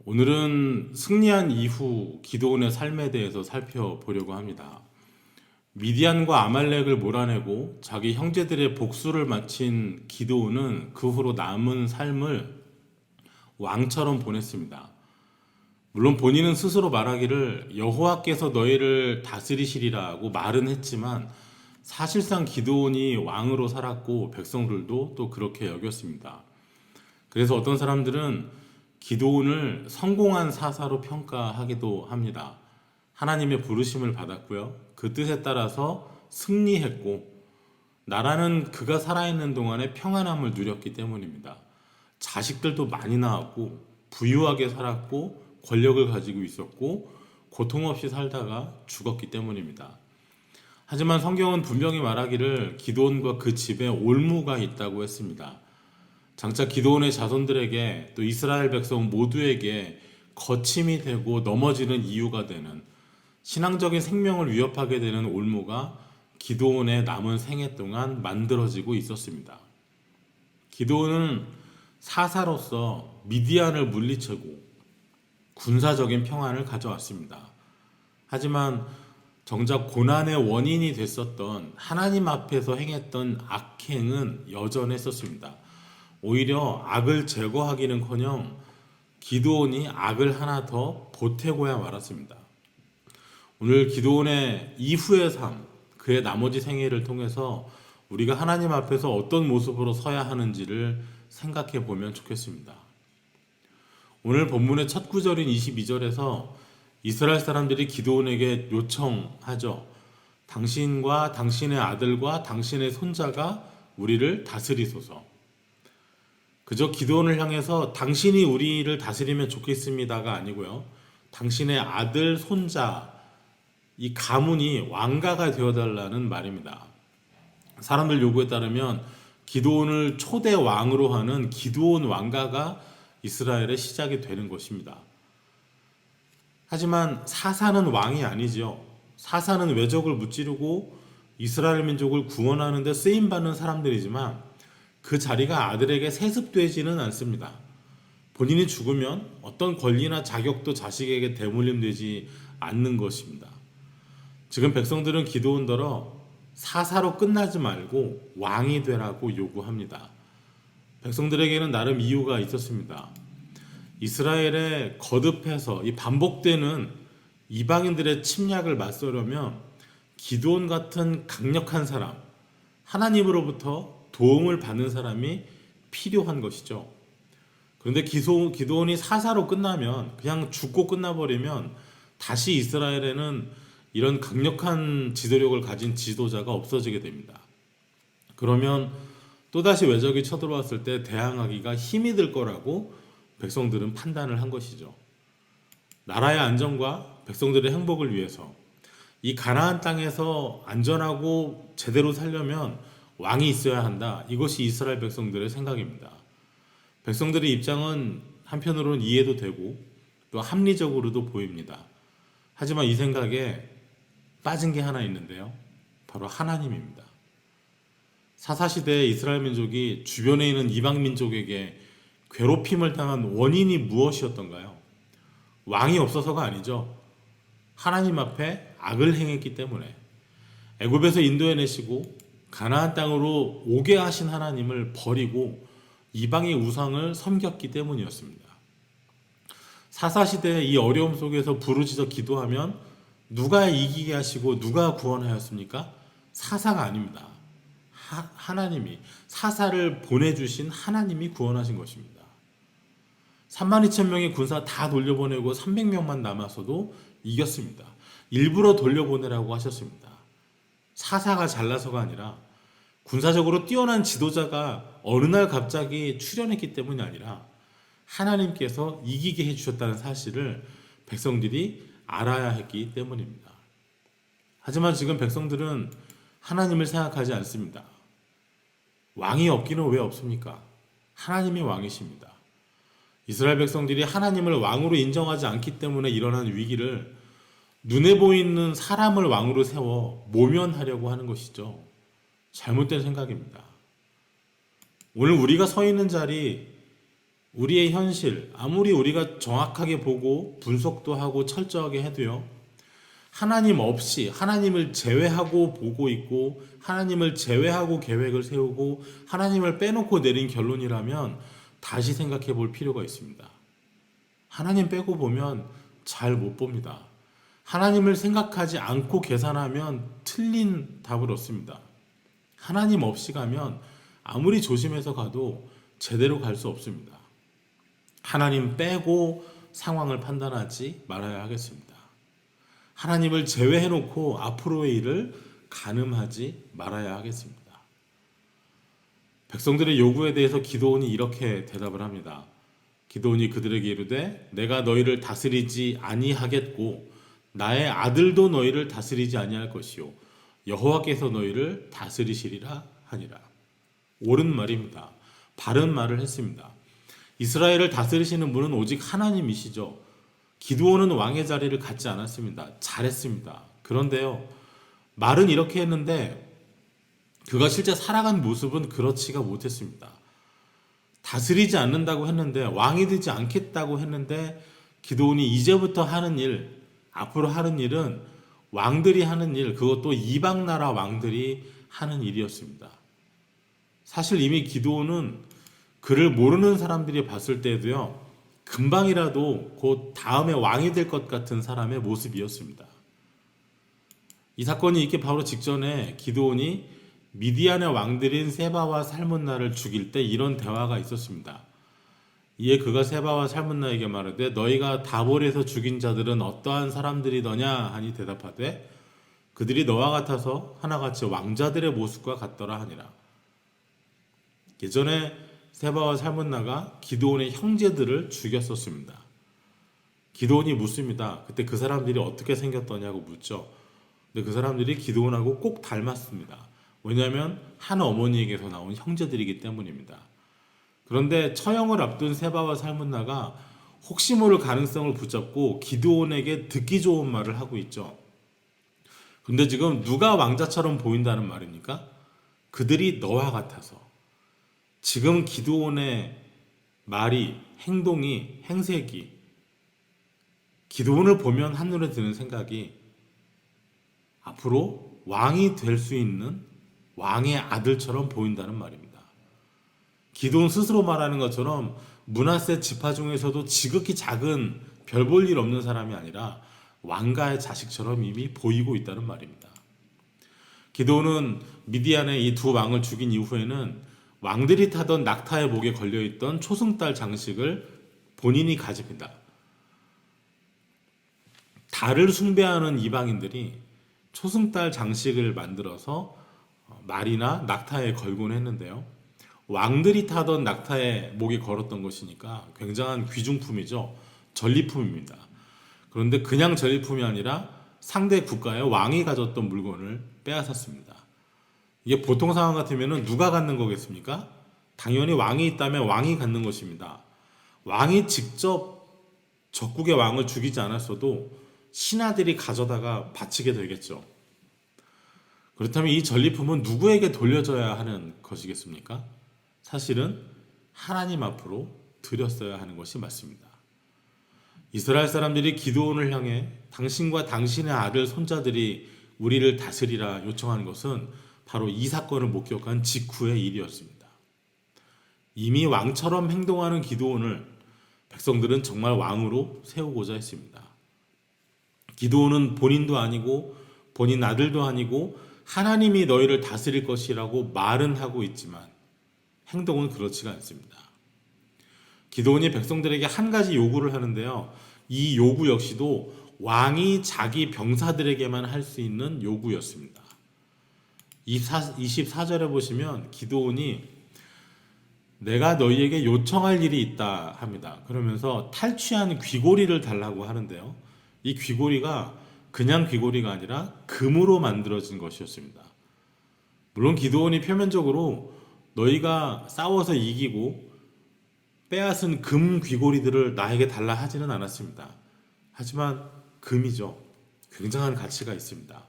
오늘은 승리한 이후 기드온의 삶에 대해서 살펴보려고 합니다. 미디안과 아말렉을 몰아내고 자기 형제들의 복수를 마친 기드온은 그 후로 남은 삶을 왕처럼 보냈습니다. 물론 본인은 스스로 말하기를 여호와께서 너희를 다스리시리라고 말은 했지만 사실상 기드온이 왕으로 살았고 백성들도 또 그렇게 여겼습니다. 그래서 어떤 사람들은 기드온을 성공한 사사로 평가하기도 합니다. 하나님의 부르심을 받았고요. 그 뜻에 따라서 승리했고 나라는 그가 살아있는 동안에 평안함을 누렸기 때문입니다. 자식들도 많이 낳았고 부유하게 살았고 권력을 가지고 있었고 고통 없이 살다가 죽었기 때문입니다. 하지만 성경은 분명히 말하기를 기드온과 그 집에 올무가 있다고 했습니다. 장차 기드온의 자손들에게 또 이스라엘 백성 모두에게 거침이 되고 넘어지는 이유가 되는 신앙적인 생명을 위협하게 되는 올무가 기드온의 남은 생애 동안 만들어지고 있었습니다. 기드온은 사사로서 미디안을 물리치고 군사적인 평안을 가져왔습니다. 하지만 정작 고난의 원인이 됐었던 하나님 앞에서 행했던 악행은 여전했었습니다. 오히려 악을 제거하기는커녕 기드온이 악을 하나 더 보태고야 말았습니다. 오늘 기드온의 이후의 삶, 그의 나머지 생애를 통해서 우리가 하나님 앞에서 어떤 모습으로 서야 하는지를 생각해 보면 좋겠습니다. 오늘 본문의 첫 구절인 22절에서 이스라엘 사람들이 기드온에게 요청하죠. 당신과 당신의 아들과 당신의 손자가 우리를 다스리소서. 그저 기드온을 향해서 당신이 우리를 다스리면 좋겠습니다가 아니고요. 당신의 아들, 손자, 이 가문이 왕가가 되어달라는 말입니다. 사람들 요구에 따르면 기드온을 초대 왕으로 하는 기드온 왕가가 이스라엘의 시작이 되는 것입니다. 하지만 사사는 왕이 아니죠. 사사는 외적을 무찌르고 이스라엘 민족을 구원하는 데 쓰임받는 사람들이지만 그 자리가 아들에게 세습되지는 않습니다. 본인이 죽으면 어떤 권리나 자격도 자식에게 대물림되지 않는 것입니다. 지금 백성들은 기드온더러 사사로 끝나지 말고 왕이 되라고 요구합니다. 백성들에게는 나름 이유가 있었습니다. 이스라엘에 거듭해서 이 반복되는 이방인들의 침략을 맞서려면 기드온 같은 강력한 사람, 하나님으로부터 도움을 받는 사람이 필요한 것이죠. 그런데 기드온이 사사로 끝나면 그냥 죽고 끝나버리면 다시 이스라엘에는 이런 강력한 지도력을 가진 지도자가 없어지게 됩니다. 그러면 또다시 외적이 쳐들어왔을 때 대항하기가 힘이 들 거라고 백성들은 판단을 한 것이죠. 나라의 안정과 백성들의 행복을 위해서 이 가나안 땅에서 안전하고 제대로 살려면 왕이 있어야 한다. 이것이 이스라엘 백성들의 생각입니다. 백성들의 입장은 한편으로는 이해도 되고 또 합리적으로도 보입니다. 하지만 이 생각에 빠진 게 하나 있는데요. 바로 하나님입니다. 사사시대의 이스라엘 민족이 주변에 있는 이방 민족에게 괴롭힘을 당한 원인이 무엇이었던가요? 왕이 없어서가 아니죠. 하나님 앞에 악을 행했기 때문에 애굽에서 인도해내시고 가나안 땅으로 오게 하신 하나님을 버리고 이방의 우상을 섬겼기 때문이었습니다. 사사시대의 이 어려움 속에서 부르짖어 기도하면 누가 이기게 하시고 누가 구원하였습니까? 사사가 아닙니다. 하나님이, 사사를 보내주신 하나님이 구원하신 것입니다. 32,000명의 군사 다 돌려보내고 300명만 남아서도 이겼습니다. 일부러 돌려보내라고 하셨습니다. 사사가 잘나서가 아니라 군사적으로 뛰어난 지도자가 어느 날 갑자기 출현했기 때문이 아니라 하나님께서 이기게 해주셨다는 사실을 백성들이 알아야 했기 때문입니다. 하지만 지금 백성들은 하나님을 생각하지 않습니다. 왕이 없기는 왜 없습니까? 하나님이 왕이십니다. 이스라엘 백성들이 하나님을 왕으로 인정하지 않기 때문에 일어난 위기를 눈에 보이는 사람을 왕으로 세워 모면하려고 하는 것이죠. 잘못된 생각입니다. 오늘 우리가 서 있는 자리, 우리의 현실, 아무리 우리가 정확하게 보고 분석도 하고 철저하게 해도요, 하나님 없이 하나님을 제외하고 보고 있고 하나님을 제외하고 계획을 세우고 하나님을 빼놓고 내린 결론이라면 다시 생각해 볼 필요가 있습니다. 하나님 빼고 보면 잘 못 봅니다. 하나님을 생각하지 않고 계산하면 틀린 답을 얻습니다. 하나님 없이 가면 아무리 조심해서 가도 제대로 갈 수 없습니다. 하나님 빼고 상황을 판단하지 말아야 하겠습니다. 하나님을 제외해놓고 앞으로의 일을 가늠하지 말아야 하겠습니다. 백성들의 요구에 대해서 기드온이 이렇게 대답을 합니다. 기드온이 그들에게 이르되 내가 너희를 다스리지 아니하겠고 나의 아들도 너희를 다스리지 아니할 것이요 여호와께서 너희를 다스리시리라 하니라. 옳은 말입니다. 바른 말을 했습니다. 이스라엘을 다스리시는 분은 오직 하나님이시죠. 기드온은 왕의 자리를 갖지 않았습니다. 잘했습니다. 그런데요, 말은 이렇게 했는데 그가 실제 살아간 모습은 그렇지가 못했습니다. 다스리지 않는다고 했는데, 왕이 되지 않겠다고 했는데, 기드온이 이제부터 하는 일, 앞으로 하는 일은 왕들이 하는 일, 그것도 이방 나라 왕들이 하는 일이었습니다. 사실 이미 기드온은 그를 모르는 사람들이 봤을 때도요, 금방이라도 곧 다음에 왕이 될 것 같은 사람의 모습이었습니다. 이 사건이 있기 바로 직전에 기드온이 미디안의 왕들인 세바와 살문나를 죽일 때 이런 대화가 있었습니다. 이에 그가 세바와 살문나에게 말하되 너희가 다볼에서 죽인 자들은 어떠한 사람들이더냐 하니 대답하되 그들이 너와 같아서 하나같이 왕자들의 모습과 같더라 하니라. 예전에 세바와 살문나가 기드온의 형제들을 죽였었습니다. 기드온이 묻습니다. 그때 그 사람들이 어떻게 생겼더냐고 묻죠. 근데 그 사람들이 기드온하고 꼭 닮았습니다. 왜냐하면 한 어머니에게서 나온 형제들이기 때문입니다. 그런데 처형을 앞둔 세바와 살문나가 혹시 모를 가능성을 붙잡고 기드온에게 듣기 좋은 말을 하고 있죠. 근데 지금 누가 왕자처럼 보인다는 말입니까? 그들이 너와 같아서. 지금 기드온의 말이, 행동이, 행색이 기드온을 보면 한눈에 드는 생각이 앞으로 왕이 될 수 있는 왕의 아들처럼 보인다는 말입니다. 기드온 스스로 말하는 것처럼 므낫세 지파 중에서도 지극히 작은 별 볼 일 없는 사람이 아니라 왕가의 자식처럼 이미 보이고 있다는 말입니다. 기드온은 미디안의 이 두 왕을 죽인 이후에는 왕들이 타던 낙타의 목에 걸려있던 초승달 장식을 본인이 가집니다. 달을 숭배하는 이방인들이 초승달 장식을 만들어서 말이나 낙타에 걸곤 했는데요. 왕들이 타던 낙타의 목에 걸었던 것이니까 굉장한 귀중품이죠. 전리품입니다. 그런데 그냥 전리품이 아니라 상대 국가의 왕이 가졌던 물건을 빼앗았습니다. 이게 보통 상황 같으면 누가 갖는 거겠습니까? 당연히 왕이 있다면 왕이 갖는 것입니다. 왕이 직접 적국의 왕을 죽이지 않았어도 신하들이 가져다가 바치게 되겠죠. 그렇다면 이 전리품은 누구에게 돌려줘야 하는 것이겠습니까? 사실은 하나님 앞으로 드렸어야 하는 것이 맞습니다. 이스라엘 사람들이 기드온을 향해 당신과 당신의 아들 손자들이 우리를 다스리라 요청하는 것은 바로 이 사건을 목격한 직후의 일이었습니다. 이미 왕처럼 행동하는 기드온을 백성들은 정말 왕으로 세우고자 했습니다. 기드온은 본인도 아니고 본인 아들도 아니고 하나님이 너희를 다스릴 것이라고 말은 하고 있지만 행동은 그렇지가 않습니다. 기드온이 백성들에게 한 가지 요구를 하는데요. 이 요구 역시도 왕이 자기 병사들에게만 할 수 있는 요구였습니다. 24절에 보시면 기드온이 내가 너희에게 요청할 일이 있다 합니다. 그러면서 탈취한 귀고리를 달라고 하는데요. 이 귀고리가 그냥 귀고리가 아니라 금으로 만들어진 것이었습니다. 물론 기드온이 표면적으로 너희가 싸워서 이기고 빼앗은 금 귀고리들을 나에게 달라 하지는 않았습니다. 하지만 금이죠. 굉장한 가치가 있습니다.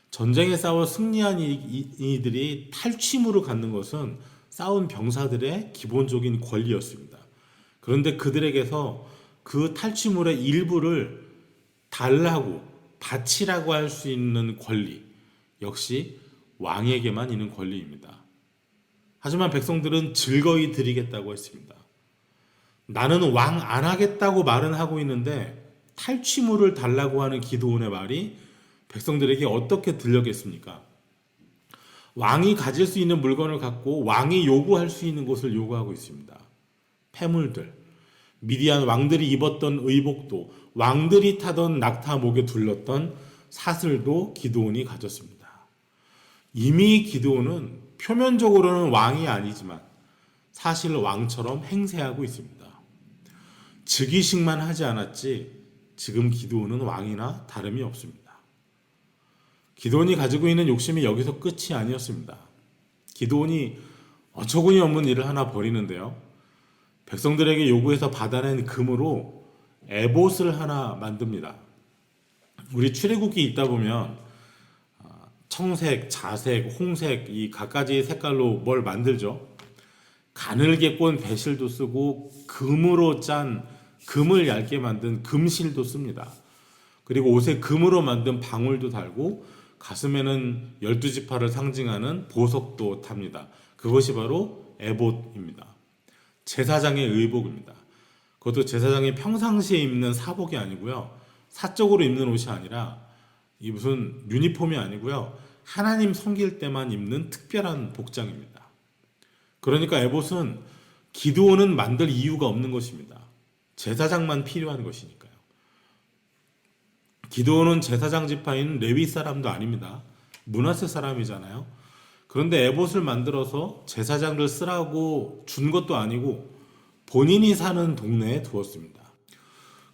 전쟁에 싸워 승리한 이들이 탈취물을 갖는 것은 싸운 병사들의 기본적인 권리였습니다. 그런데 그들에게서 그 탈취물의 일부를 달라고, 바치라고 할 수 있는 권리, 역시 왕에게만 있는 권리입니다. 하지만 백성들은 즐거이 드리겠다고 했습니다. 나는 왕 안 하겠다고 말은 하고 있는데 탈취물을 달라고 하는 기드온의 말이 백성들에게 어떻게 들렸겠습니까? 왕이 가질 수 있는 물건을 갖고 왕이 요구할 수 있는 것을 요구하고 있습니다. 폐물들, 미디안 왕들이 입었던 의복도, 왕들이 타던 낙타 목에 둘렀던 사슬도 기드온이 가졌습니다. 이미 기드온은 표면적으로는 왕이 아니지만 사실 왕처럼 행세하고 있습니다. 즉위식만 하지 않았지 지금 기드온은 왕이나 다름이 없습니다. 기드온이 가지고 있는 욕심이 여기서 끝이 아니었습니다. 기드온이 어처구니 없는 일을 하나 벌이는데요. 백성들에게 요구해서 받아낸 금으로 에봇을 하나 만듭니다. 우리 출애굽기 읽다 보면 청색, 자색, 홍색 이 갖가지 색깔로 뭘 만들죠. 가늘게 꼰 배실도 쓰고 금으로 짠 금을 얇게 만든 금실도 씁니다. 그리고 옷에 금으로 만든 방울도 달고 가슴에는 12지파를 상징하는 보석도 탑니다. 그것이 바로 에봇입니다. 제사장의 의복입니다. 그것도 제사장이 평상시에 입는 사복이 아니고요. 사적으로 입는 옷이 아니라 이 무슨 유니폼이 아니고요. 하나님 섬길 때만 입는 특별한 복장입니다. 그러니까 에봇은 기드온은 만들 이유가 없는 것입니다. 제사장만 필요한 것이니까요. 기드온은 제사장 지파인 레위 사람도 아닙니다. 므낫세 사람이잖아요. 그런데 에봇을 만들어서 제사장들 쓰라고 준 것도 아니고 본인이 사는 동네에 두었습니다.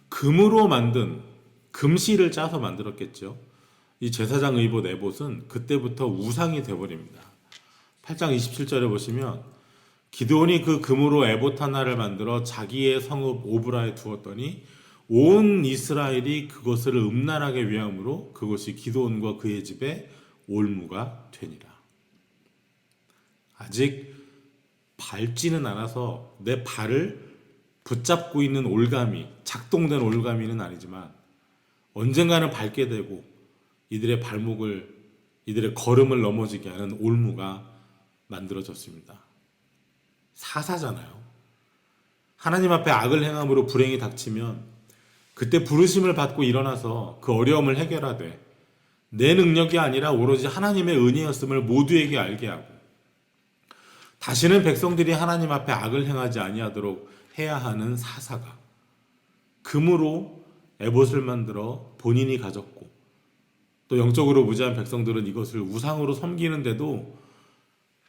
금으로 만든 금실을 짜서 만들었겠죠. 이 제사장 의복 에봇은 그때부터 우상이 되어버립니다. 8장 27절에 보시면 기드온이 그 금으로 에봇 하나를 만들어 자기의 성읍 오브라에 두었더니 온 이스라엘이 그것을 음란하게 위함으로 그것이 기드온과 그의 집에 올무가 되니라. 아직 밟지는 않아서 내 발을 붙잡고 있는 올가미, 작동된 올가미는 아니지만 언젠가는 밟게 되고 이들의 발목을, 이들의 걸음을 넘어지게 하는 올무가 만들어졌습니다. 사사잖아요. 하나님 앞에 악을 행함으로 불행이 닥치면 그때 부르심을 받고 일어나서 그 어려움을 해결하되 내 능력이 아니라 오로지 하나님의 은혜였음을 모두에게 알게 하고 다시는 백성들이 하나님 앞에 악을 행하지 아니하도록 해야 하는 사사가 금으로 에봇을 만들어 본인이 가졌고 또 영적으로 무지한 백성들은 이것을 우상으로 섬기는데도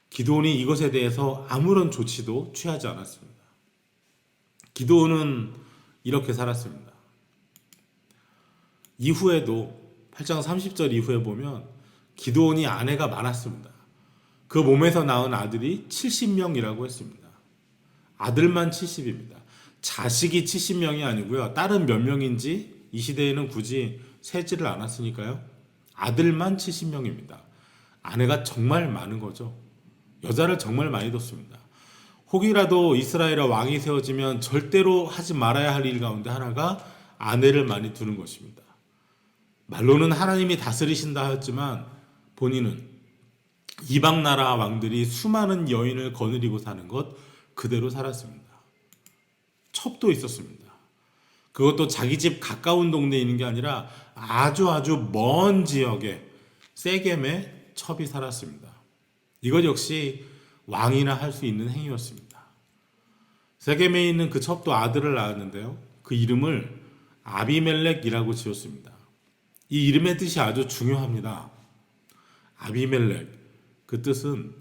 기드온이 이것에 대해서 아무런 조치도 취하지 않았습니다. 기드온은 이렇게 살았습니다. 이후에도 8장 30절 이후에 보면 기드온이 아내가 많았습니다. 그 몸에서 낳은 아들이 70명이라고 했습니다. 아들만 70입니다. 자식이 70명이 아니고요. 딸은 몇 명인지 이 시대에는 굳이 세지를 않았으니까요. 아들만 70명입니다. 아내가 정말 많은 거죠. 여자를 정말 많이 뒀습니다. 혹이라도 이스라엘의 왕이 세워지면 절대로 하지 말아야 할 일 가운데 하나가 아내를 많이 두는 것입니다. 말로는 하나님이 다스리신다 하였지만 본인은 이방 나라 왕들이 수많은 여인을 거느리고 사는 것 그대로 살았습니다. 첩도 있었습니다. 그것도 자기 집 가까운 동네에 있는 게 아니라 아주 먼 지역에 세겜에 첩이 살았습니다. 이것 역시 왕이나 할 수 있는 행위였습니다. 세겜에 있는 그 첩도 아들을 낳았는데요. 그 이름을 아비멜렉이라고 지었습니다. 이 이름의 뜻이 아주 중요합니다. 아비멜렉, 그 뜻은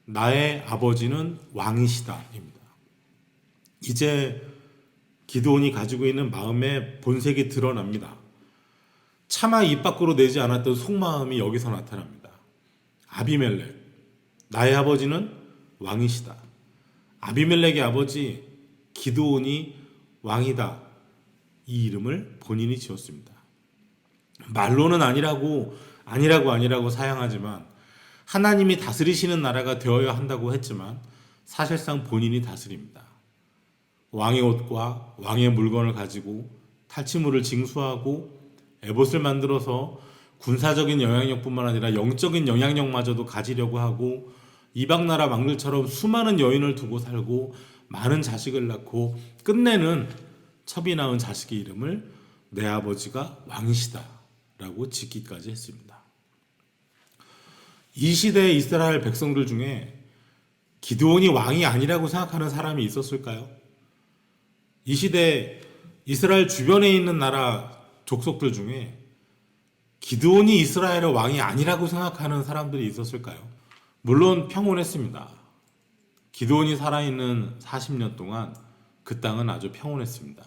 나의 아버지는 왕이시다입니다. 이제 기드온이 가지고 있는 마음의 본색이 드러납니다. 차마 입 밖으로 내지 않았던 속마음이 여기서 나타납니다. 아비멜렉, 나의 아버지는 왕이시다. 아비멜렉의 아버지 기드온이 왕이다. 이 이름을 본인이 지었습니다. 말로는 아니라고 사양하지만 하나님이 다스리시는 나라가 되어야 한다고 했지만 사실상 본인이 다스립니다. 왕의 옷과 왕의 물건을 가지고 탈취물을 징수하고 에봇을 만들어서 군사적인 영향력뿐만 아니라 영적인 영향력마저도 가지려고 하고 이방 나라 왕들처럼 수많은 여인을 두고 살고 많은 자식을 낳고 끝내는 첩이 낳은 자식의 이름을 내 아버지가 왕이시다 라고 짓기까지 했습니다. 이 시대의 이스라엘 백성들 중에 기드온이 왕이 아니라고 생각하는 사람이 있었을까요? 이 시대 이스라엘 주변에 있는 나라 족속들 중에 기드온이 이스라엘의 왕이 아니라고 생각하는 사람들이 있었을까요? 물론 평온했습니다. 기드온이 살아있는 40년 동안 그 땅은 아주 평온했습니다.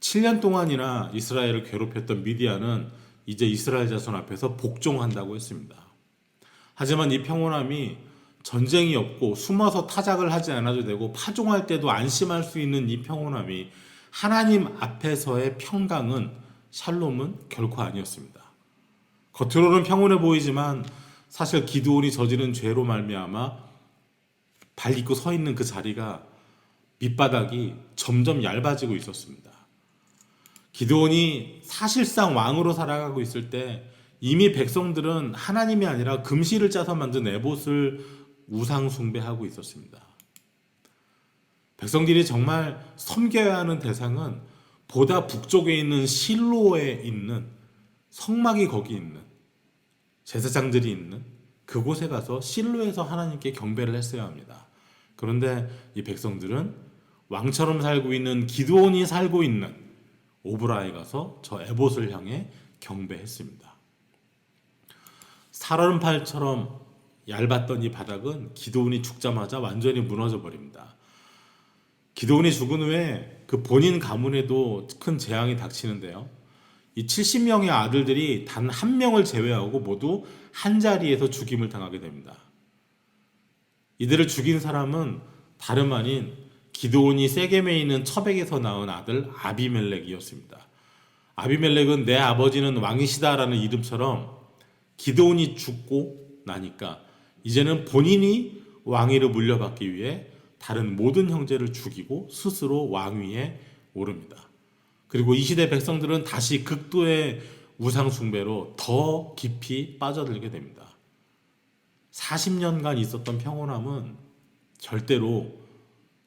7년 동안이나 이스라엘을 괴롭혔던 미디안은 이제 이스라엘 자손 앞에서 복종한다고 했습니다. 하지만 이 평온함이 전쟁이 없고 숨어서 타작을 하지 않아도 되고 파종할 때도 안심할 수 있는 이 평온함이 하나님 앞에서의 평강은 샬롬은 결코 아니었습니다. 겉으로는 평온해 보이지만 사실 기드온이 저지른 죄로 말미암아 발 딛고 서 있는 그 자리가 밑바닥이 점점 얇아지고 있었습니다. 기드온이 사실상 왕으로 살아가고 있을 때 이미 백성들은 하나님이 아니라 금실을 짜서 만든 에봇을 우상 숭배하고 있었습니다. 백성들이 정말 섬겨야 하는 대상은 보다 북쪽에 있는 실로에 있는 성막이 거기 있는 제사장들이 있는 그곳에 가서 실로에서 하나님께 경배를 했어야 합니다. 그런데 이 백성들은 왕처럼 살고 있는 기드온이 살고 있는 오브라에 가서 저 에봇을 향해 경배했습니다. 살얼음팔처럼 얇았던 이 바닥은 기드온이 죽자마자 완전히 무너져 버립니다. 기드온이 죽은 후에 그 본인 가문에도 큰 재앙이 닥치는데요. 이 70명의 아들들이 단 한 명을 제외하고 모두 한 자리에서 죽임을 당하게 됩니다. 이들을 죽인 사람은 다름 아닌 기드온이 세겜에 있는 첩에게서 낳은 아들 아비멜렉이었습니다. 아비멜렉은 내 아버지는 왕이시다라는 이름처럼 기드온이 죽고 나니까 이제는 본인이 왕위를 물려받기 위해 다른 모든 형제를 죽이고 스스로 왕위에 오릅니다. 그리고 이 시대 백성들은 다시 극도의 우상 숭배로 더 깊이 빠져들게 됩니다. 40년간 있었던 평온함은 절대로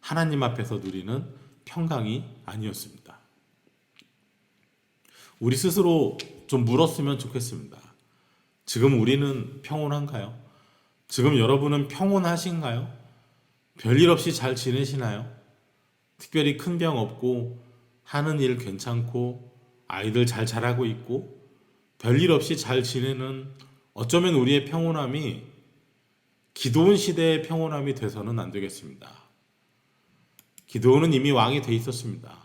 하나님 앞에서 누리는 평강이 아니었습니다. 우리 스스로 좀 물었으면 좋겠습니다. 지금 우리는 평온한가요? 지금 여러분은 평온하신가요? 별일 없이 잘 지내시나요? 특별히 큰 병 없고 하는 일 괜찮고 아이들 잘 자라고 있고 별일 없이 잘 지내는 어쩌면 우리의 평온함이 기드온 시대의 평온함이 돼서는 안 되겠습니다. 기드온은 이미 왕이 돼 있었습니다.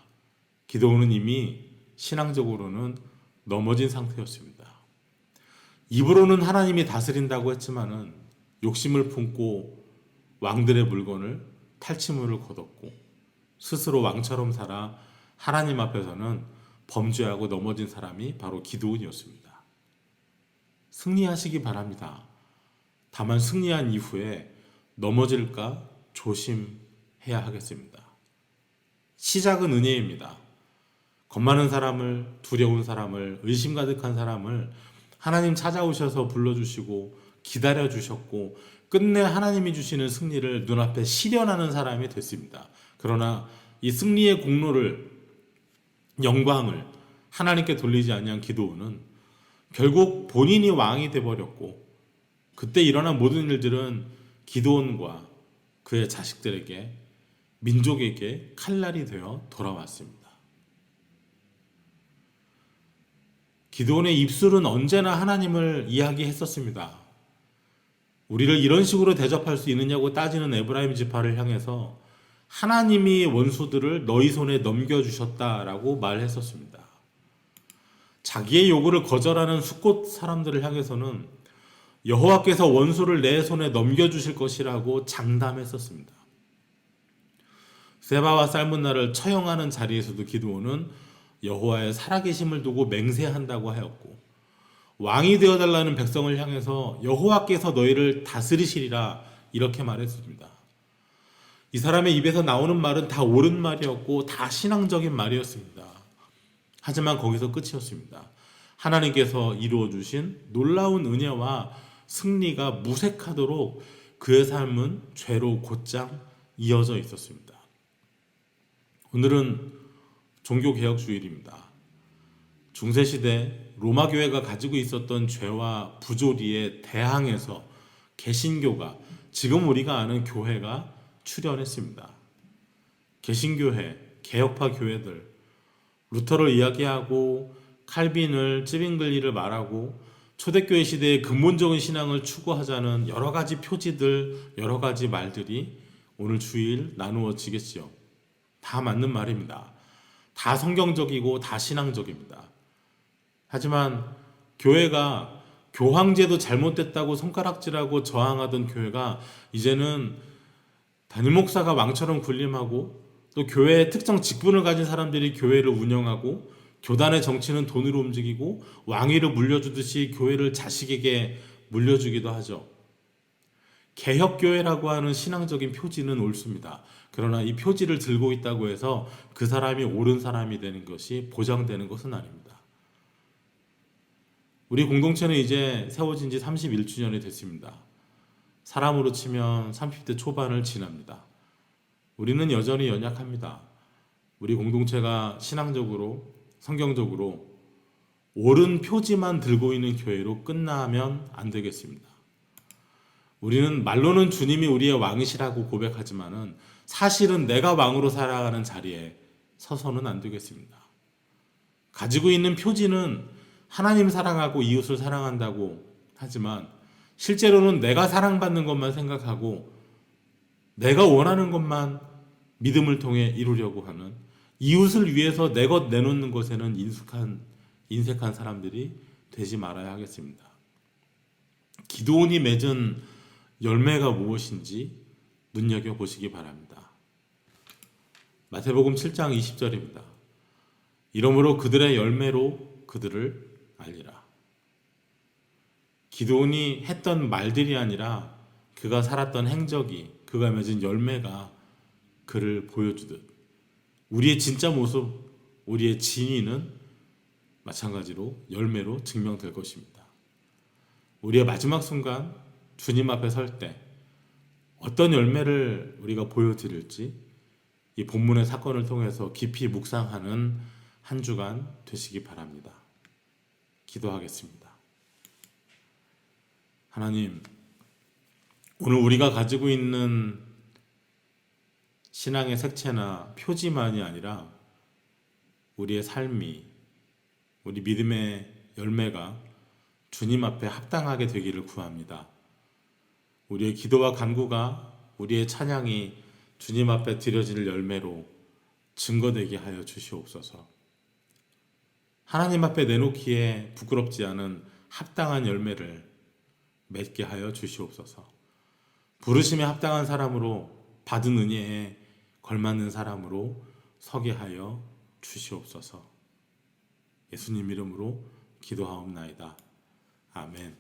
기드온은 이미 신앙적으로는 넘어진 상태였습니다. 입으로는 하나님이 다스린다고 했지만은 욕심을 품고 왕들의 물건을 탈취물을 거뒀고 스스로 왕처럼 살아 하나님 앞에서는 범죄하고 넘어진 사람이 바로 기드온이었습니다. 승리하시기 바랍니다. 다만 승리한 이후에 넘어질까 조심해야 하겠습니다. 시작은 은혜입니다. 겁 많은 사람을, 두려운 사람을, 의심 가득한 사람을 하나님 찾아오셔서 불러주시고 기다려주셨고 끝내 하나님이 주시는 승리를 눈앞에 실현하는 사람이 됐습니다. 그러나 이 승리의 공로를, 영광을 하나님께 돌리지 아니한 기드온은 결국 본인이 왕이 되어버렸고 그때 일어난 모든 일들은 기드온과 그의 자식들에게, 민족에게 칼날이 되어 돌아왔습니다. 기드온의 입술은 언제나 하나님을 이야기했었습니다. 우리를 이런 식으로 대접할 수 있느냐고 따지는 에브라임 지파를 향해서 하나님이 원수들을 너희 손에 넘겨주셨다라고 말했었습니다. 자기의 요구를 거절하는 숫곳 사람들을 향해서는 여호와께서 원수를 내 손에 넘겨주실 것이라고 장담했었습니다. 세바와 살문나를 처형하는 자리에서도 기드온은 여호와의 살아계심을 두고 맹세한다고 하였고 왕이 되어달라는 백성을 향해서 여호와께서 너희를 다스리시리라 이렇게 말했습니다. 이 사람의 입에서 나오는 말은 다 옳은 말이었고 다 신앙적인 말이었습니다. 하지만 거기서 끝이었습니다. 하나님께서 이루어 주신 놀라운 은혜와 승리가 무색하도록 그의 삶은 죄로 곧장 이어져 있었습니다. 오늘은 종교개혁주일입니다. 중세시대 로마교회가 가지고 있었던 죄와 부조리에 대항해서 개신교가, 지금 우리가 아는 교회가 출현했습니다. 개신교회, 개혁파 교회들, 루터를 이야기하고 칼빈을, 찌빙글리를 말하고 초대교회 시대의 근본적인 신앙을 추구하자는 여러 가지 표지들, 여러 가지 말들이 오늘 주일 나누어지겠지요. 다 맞는 말입니다. 다 성경적이고 다 신앙적입니다. 하지만 교회가 교황제도 잘못됐다고 손가락질하고 저항하던 교회가 이제는 담임 목사가 왕처럼 군림하고 또 교회의 특정 직분을 가진 사람들이 교회를 운영하고 교단의 정치는 돈으로 움직이고 왕위를 물려주듯이 교회를 자식에게 물려주기도 하죠. 개혁교회라고 하는 신앙적인 표지는 옳습니다. 그러나 이 표지를 들고 있다고 해서 그 사람이 옳은 사람이 되는 것이 보장되는 것은 아닙니다. 우리 공동체는 이제 세워진 지 31주년이 됐습니다. 사람으로 치면 30대 초반을 지납니다. 우리는 여전히 연약합니다. 우리 공동체가 신앙적으로, 성경적으로 옳은 표지만 들고 있는 교회로 끝나면 안 되겠습니다. 우리는 말로는 주님이 우리의 왕이시라고 고백하지만은 사실은 내가 왕으로 살아가는 자리에 서서는 안 되겠습니다. 가지고 있는 표지는 하나님 사랑하고 이웃을 사랑한다고 하지만 실제로는 내가 사랑받는 것만 생각하고 내가 원하는 것만 믿음을 통해 이루려고 하는, 이웃을 위해서 내 것 내놓는 것에는 인색한 사람들이 되지 말아야 하겠습니다. 기도원이 맺은 열매가 무엇인지 눈여겨보시기 바랍니다. 마태복음 7장 20절입니다. 이러므로 그들의 열매로 그들을 알리라. 기도원이 했던 말들이 아니라 그가 살았던 행적이, 그가 맺은 열매가 그를 보여주듯 우리의 진짜 모습, 우리의 진위는 마찬가지로 열매로 증명될 것입니다. 우리의 마지막 순간 주님 앞에 설 때 어떤 열매를 우리가 보여드릴지 이 본문의 사건을 통해서 깊이 묵상하는 한 주간 되시기 바랍니다. 기도하겠습니다. 하나님, 오늘 우리가 가지고 있는 신앙의 색채나 표지만이 아니라 우리의 삶이, 우리 믿음의 열매가 주님 앞에 합당하게 되기를 구합니다. 우리의 기도와 간구가, 우리의 찬양이 주님 앞에 드려질 열매로 증거되게 하여 주시옵소서. 하나님 앞에 내놓기에 부끄럽지 않은 합당한 열매를 맺게 하여 주시옵소서. 부르심에 합당한 사람으로, 받은 은혜에 걸맞는 사람으로 서게 하여 주시옵소서. 예수님 이름으로 기도하옵나이다. 아멘.